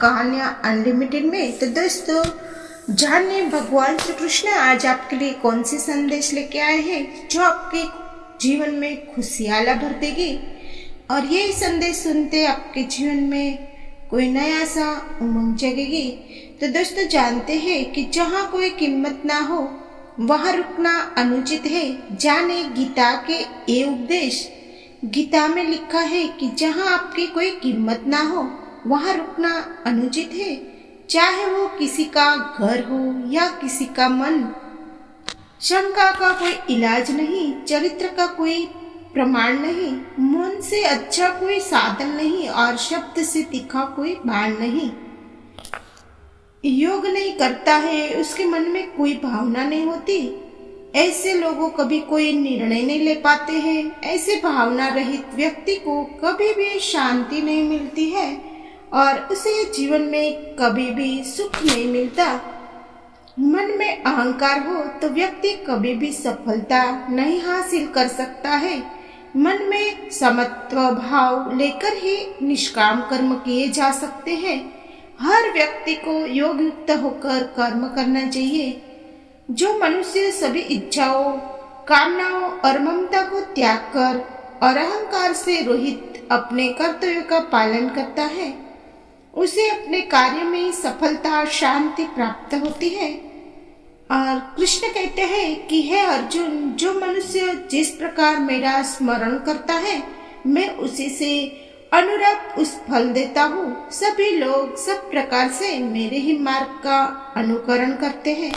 कहानियाँ अनलिमिटेड में। तो दोस्तों, जानिए भगवान श्री कृष्ण आज आपके लिए कौन से संदेश लेके आए हैं जो आपके जीवन में खुशियाँ भर देगी। और ये संदेश सुनते आपके जीवन में कोई नया सा उमंग जगेगी। तो दोस्तों, जानते हैं कि जहाँ कोई कीमत ना हो वहाँ रुकना अनुचित है। जाने गीता के ये उपदेश। गीता में लिखा है कि जहाँ आपकी कोई कीमत ना हो वहाँ रुकना अनुचित है, चाहे वो किसी का घर हो या किसी का मन। शंका का कोई इलाज नहीं, चरित्र का कोई प्रमाण नहीं, मन से अच्छा कोई साधन नहीं और शब्द से तीखा कोई बाण नहीं। योग नहीं करता है, उसके मन में कोई भावना नहीं होती। ऐसे लोगों कभी कोई निर्णय नहीं ले पाते हैं। ऐसे भावना रहित व्यक्ति को कभी भी शांति नहीं मिलती है और उसे जीवन में कभी भी सुख नहीं मिलता। मन में अहंकार हो तो व्यक्ति कभी भी सफलता नहीं हासिल कर सकता है। मन में समत्व भाव लेकर ही निष्काम कर्म किए जा सकते हैं। हर व्यक्ति को योग युक्त होकर कर्म करना चाहिए। जो मनुष्य सभी इच्छाओं, कामनाओं और ममता को त्याग कर और अहंकार से रहित अपने कर्तव्यों का पालन करता है, उसे अपने कार्य में सफलता शांति प्राप्त होती है। और कृष्ण कहते हैं कि हे अर्जुन, जो मनुष्य जिस प्रकार मेरा स्मरण करता है मैं उसी से अनुरूप उस फल देता हूँ। सभी लोग सब प्रकार से मेरे ही मार्ग का अनुकरण करते हैं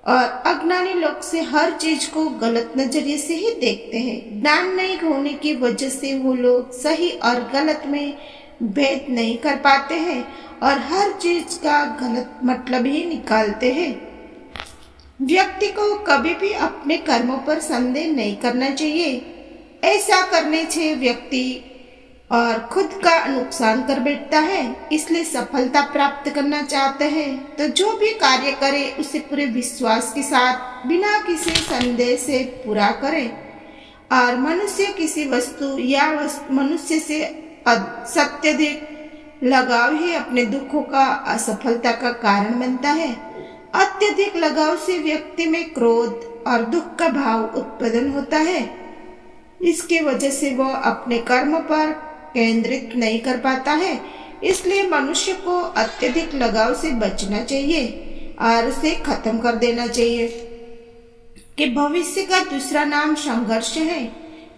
और अज्ञानी लोग से हर चीज को गलत नजरिए से ही देखते हैं। ज्ञान नहीं होने की वजह से वो लोग सही और गलत में भेद नहीं कर पाते हैं और हर चीज का गलत मतलब ही निकालते हैं। व्यक्ति को कभी भी अपने कर्मों पर संदेह नहीं करना चाहिए। ऐसा करने से व्यक्ति और खुद का नुकसान कर बैठता है। इसलिए सफलता प्राप्त करना चाहते हैं तो जो भी कार्य करे उसे पूरे विश्वास के साथ बिना किसी संदेह से पूरा करे। और मनुष्य किसी वस्तु या मनुष्य से अत्यधिक लगाव ही अपने दुखों का असफलता का कारण बनता है। अत्यधिक लगाव से व्यक्ति में क्रोध और दुख का भाव उत्पन्न होता है। इसकी वजह से वह अपने कर्म पर केंद्रित नहीं कर पाता है। इसलिए मनुष्य को अत्यधिक लगाव से बचना चाहिए और उसे खत्म कर देना चाहिए। कि भविष्य का दूसरा नाम संघर्ष है।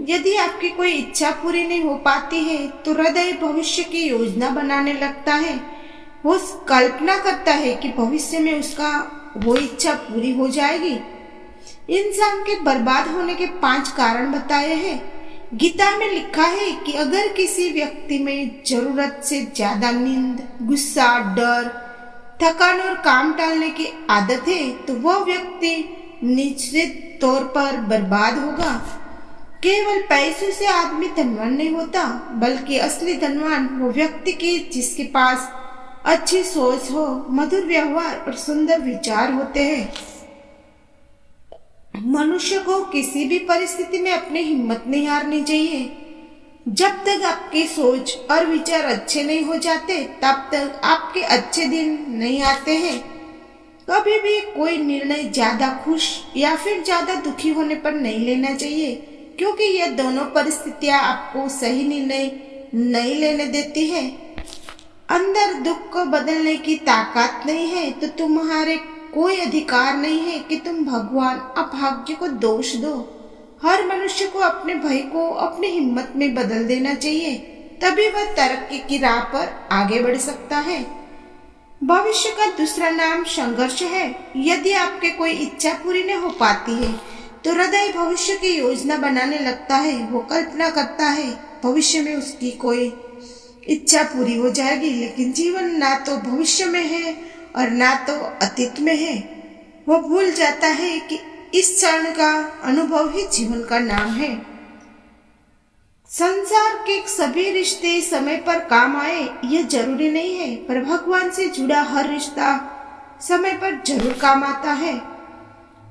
यदि आपकी कोई इच्छा पूरी नहीं हो पाती है तो हृदय भविष्य की योजना बनाने लगता है। वो कल्पना करता है कि भविष्य में उसका वो इच्छा पूरी हो जाएगी। इंसान के बर्बाद होने के 5 कारण बताए हैं। गीता में लिखा है कि अगर किसी व्यक्ति में जरूरत से ज्यादा नींद, गुस्सा, डर, थकान और काम टालने की आदत है तो वह व्यक्ति निश्चित तौर पर बर्बाद होगा। केवल पैसों से आदमी धनवान नहीं होता, बल्कि असली धनवान वो व्यक्ति की जिसके पास अच्छी सोच हो, मधुर व्यवहार और सुंदर विचार होते हैं। मनुष्य को किसी भी परिस्थिति में अपनी हिम्मत नहीं हारनी चाहिए। जब तक आपकी सोच और विचार अच्छे नहीं हो जाते तब तक आपके अच्छे दिन नहीं आते हैं। कभी भी कोई निर्णय ज्यादा खुश या फिर ज्यादा दुखी होने पर नहीं लेना चाहिए, क्योंकि यह दोनों परिस्थितियां आपको सही निर्णय नहीं लेने देती है। अंदर दुख को बदलने की ताकत नहीं है तो तुम्हारे कोई अधिकार नहीं है कि तुम भगवान अभाग्य को दोष दो। हर मनुष्य को अपने भय को अपनी हिम्मत में बदल देना चाहिए, तभी वह तरक्की की राह पर आगे बढ़ सकता है। भविष्य का दूसरा नाम संघर्ष है। यदि आपके कोई इच्छा पूरी नहीं हो पाती है तो हृदय भविष्य की योजना बनाने लगता है। वो कल्पना करता है भविष्य में उसकी कोई इच्छा पूरी हो जाएगी, लेकिन जीवन ना तो भविष्य में है और ना तो अतीत में है। वो भूल जाता है कि इस क्षण का अनुभव ही जीवन का नाम है। संसार के सभी रिश्ते समय पर काम आए यह जरूरी नहीं है, पर भगवान से जुड़ा हर रिश्ता समय पर जरूर काम आता है।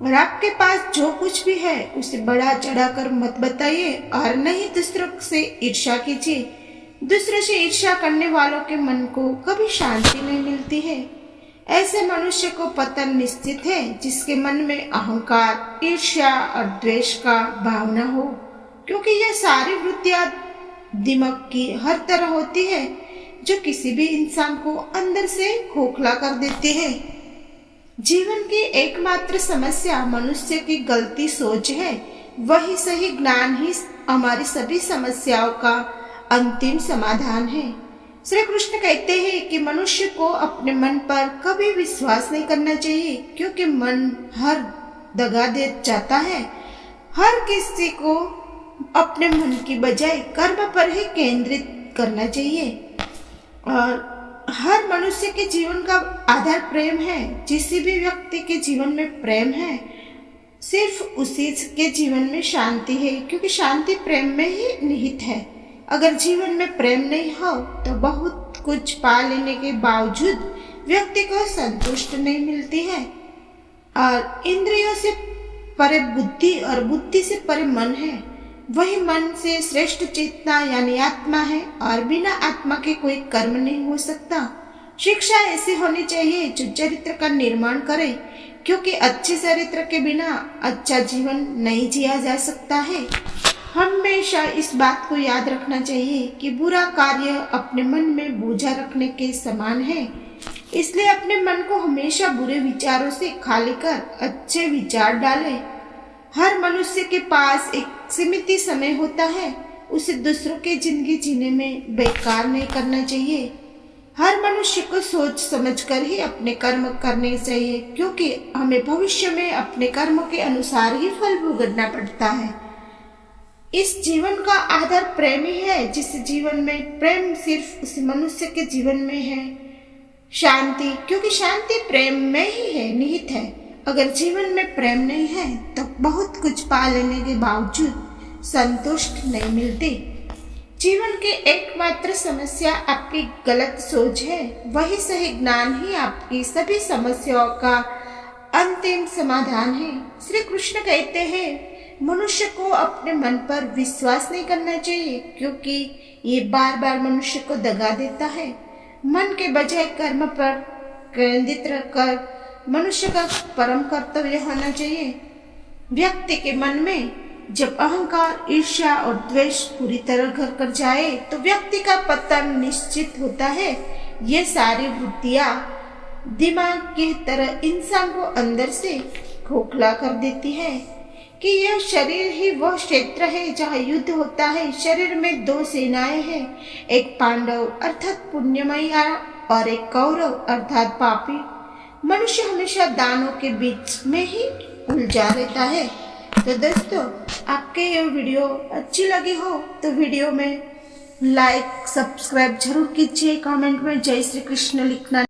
और आपके पास जो कुछ भी है उसे बढ़ा चढ़ा कर मत बताइए और नहीं दूसरों से ईर्ष्या कीजिए। दूसरों से ईर्ष्या करने वालों के मन को कभी शांति नहीं मिलती है। ऐसे मनुष्य को पतन निश्चित है जिसके मन में अहंकार, ईर्ष्या और द्वेष का भावना हो, क्योंकि यह सारी वृत्तियां दिमाग की हर तरह होती है जो किसी भी इंसान को अंदर से खोखला कर देती है। जीवन की एकमात्र समस्या मनुष्य की गलती सोच है। वही सही ज्ञान ही हमारी सभी समस्याओं का अंतिम समाधान है। श्री कृष्ण कहते हैं कि मनुष्य को अपने मन पर कभी विश्वास नहीं करना चाहिए, क्योंकि मन हर दगा दे जाता है। हर किसी को अपने मन की बजाय कर्म पर ही केंद्रित करना चाहिए और हर मनुष्य के जीवन का आधार प्रेम है। जिस भी व्यक्ति के जीवन में प्रेम है, सिर्फ उसी के जीवन में शांति है, क्योंकि शांति प्रेम में ही निहित है। अगर जीवन में प्रेम नहीं हो तो बहुत कुछ पा लेने के बावजूद व्यक्ति को संतुष्ट नहीं मिलती है। और इंद्रियों से परे बुद्धि और बुद्धि से परे मन है। वही मन से श्रेष्ठ चेतना यानी आत्मा है और बिना आत्मा के कोई कर्म नहीं हो सकता। शिक्षा ऐसी होनी चाहिए जो चरित्र का निर्माण करे, क्योंकि अच्छे चरित्र के बिना अच्छा जीवन नहीं जिया जा सकता है। हमेशा इस बात को याद रखना चाहिए कि बुरा कार्य अपने मन में बोझा रखने के समान है। इसलिए अपने मन को हमेशा बुरे विचारों से खाली कर अच्छे विचार डालें। हर मनुष्य के पास एक सीमित समय होता है, उसे दूसरों की जिंदगी जीने में बेकार नहीं करना चाहिए। हर मनुष्य को सोच समझकर ही अपने कर्म करने चाहिए, क्योंकि हमें भविष्य में अपने कर्मों के अनुसार ही फल भुगतना पड़ता है। इस जीवन का आधार प्रेम ही है। जिस जीवन में प्रेम सिर्फ उस मनुष्य के जीवन में है शांति, क्योंकि शांति प्रेम में ही है निहित है। अगर जीवन में प्रेम नहीं है तो बहुत कुछ पा लेने के बावजूद संतुष्ट नहीं मिलती। जीवन की एकमात्र समस्या आपकी गलत सोच है। वही सही ज्ञान ही आपकी सभी समस्याओं का अंतिम समाधान है। श्री कृष्ण कहते हैं मनुष्य को अपने मन पर विश्वास नहीं करना चाहिए, क्योंकि ये बार बार मनुष्य को दगा देता है। मन के बजाय कर्म पर केंद्रित रहकर मनुष्य का परम कर्तव्य होना चाहिए। व्यक्ति के मन में जब अहंकार, ईर्ष्या और द्वेष पूरी तरह घर कर जाए तो व्यक्ति का पतन निश्चित होता है। ये सारी वृत्तियां दिमाग की तरह इंसान को अंदर से खोखला कर देती है कि यह शरीर ही वह क्षेत्र है जहाँ युद्ध होता है। शरीर में दो सेनाएं हैं, एक पांडव अर्थात पुण्यमयी और एक कौरव अर्थात पापी। मनुष्य हमेशा दानों के बीच में ही उलझा रहता है। तो दोस्तों, आपके ये वीडियो अच्छी लगी हो तो वीडियो में लाइक सब्सक्राइब जरूर कीजिए। कमेंट में जय श्री कृष्ण लिखना